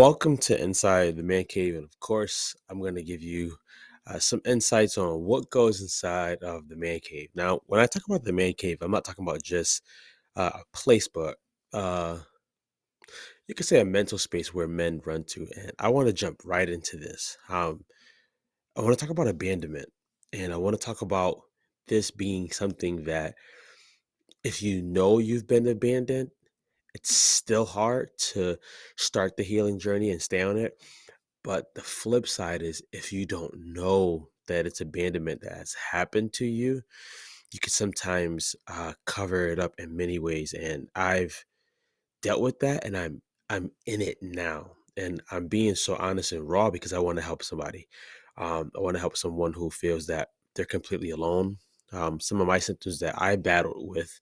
Welcome to Inside the Man Cave. And of course, I'm going to give you some insights on what goes inside of the man cave. Now, when I talk about the man cave, I'm not talking about just a place, but uh, you could say a mental space where men run to. And I want to jump right into this. I want to talk about abandonment. And I want to talk about this being something that if you know you've been abandoned, it's still hard to start the healing journey and stay on it. But the flip side is if you don't know that it's abandonment that has happened to you, you can sometimes cover it up in many ways. And I've dealt with that, and I'm in it now, and I'm being so honest and raw because I want to help somebody. I want to help someone who feels that they're completely alone. Some of my symptoms that I battle with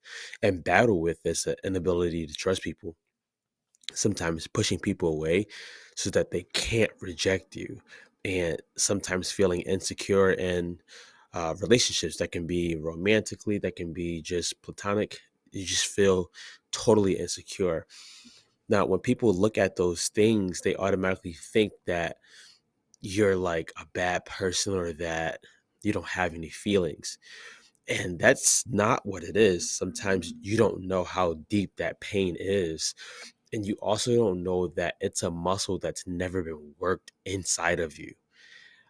is an inability to trust people, sometimes pushing people away so that they can't reject you, and sometimes feeling insecure in relationships that can be romantically, that can be just platonic. You just feel totally insecure. Now, when people look at those things, they automatically think that you're like a bad person or that you don't have any feelings. And that's not what it is. Sometimes you don't know how deep that pain is, and you also don't know that it's a muscle that's never been worked inside of you.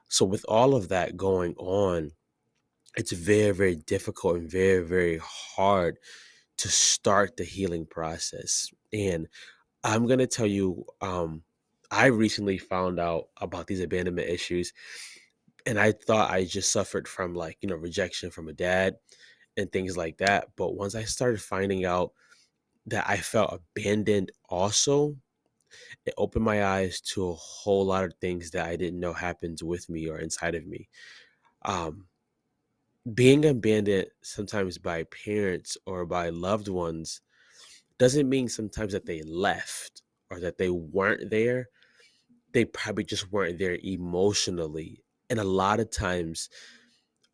So, with all of that going on, it's very, very difficult and very, very hard to start the healing process. And I'm going to tell you, I recently found out about these abandonment issues, and I thought I just suffered from, like, rejection from a dad and things like that. But once I started finding out that I felt abandoned also, it opened my eyes to a whole lot of things that I didn't know happens with me or inside of me. Um, Being abandoned sometimes by parents or by loved ones doesn't mean sometimes that they left or that they weren't there. They probably just weren't there emotionally. And a lot of times,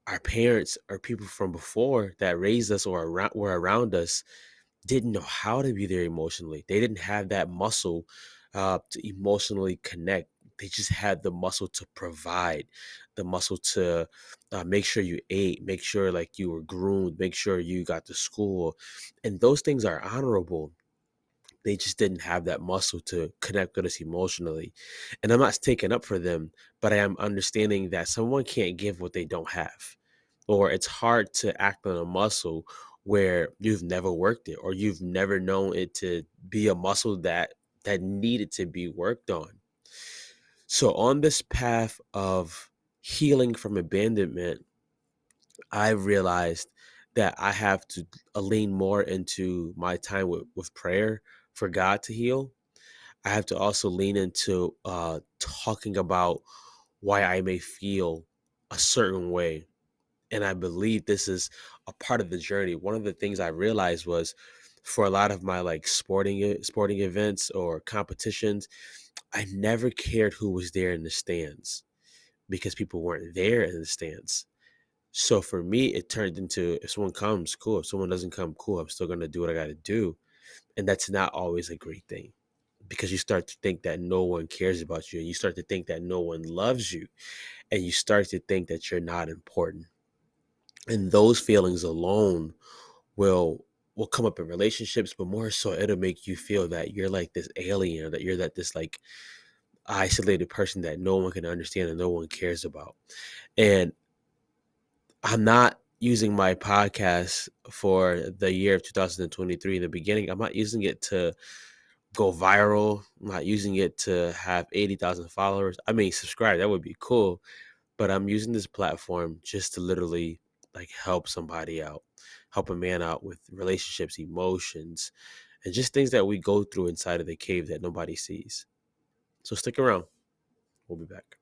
our parents or people from before that raised us or were around us didn't know how to be there emotionally. They didn't have that muscle to emotionally connect. They just had the muscle to provide, the muscle to make sure you ate, make sure like you were groomed, make sure you got to school. And those things are honorable. They just didn't have that muscle to connect with us emotionally. And I'm not taking up for them, but I am understanding that someone can't give what they don't have. Or it's hard to act on a muscle where you've never worked it or you've never known it to be a muscle that needed to be worked on. So on this path of healing from abandonment, I realized that I have to lean more into my time with prayer for God to heal. I have to also lean into talking about why I may feel a certain way. And I believe this is a part of the journey. One of the things I realized was for a lot of my like sporting events or competitions, I never cared who was there in the stands because people weren't there in the stands. So for me, it turned into if someone comes, cool. If someone doesn't come, cool. I'm still gonna do what I gotta do. And that's not always a great thing because you start to think that no one cares about you, and you start to think that no one loves you, and you start to think that you're not important. And those feelings alone will come up in relationships, but more so it'll make you feel that you're like this alien, that you're that this like isolated person that no one can understand and no one cares about. And I'm not using my podcast for the year of 2023 in the beginning. I'm not using it to go viral. I'm not using it to have 80,000 followers. I mean, subscribe, that would be cool. But I'm using this platform just to literally like help somebody out, help a man out with relationships, emotions, and just things that we go through inside of the cave that nobody sees. So stick around. We'll be back.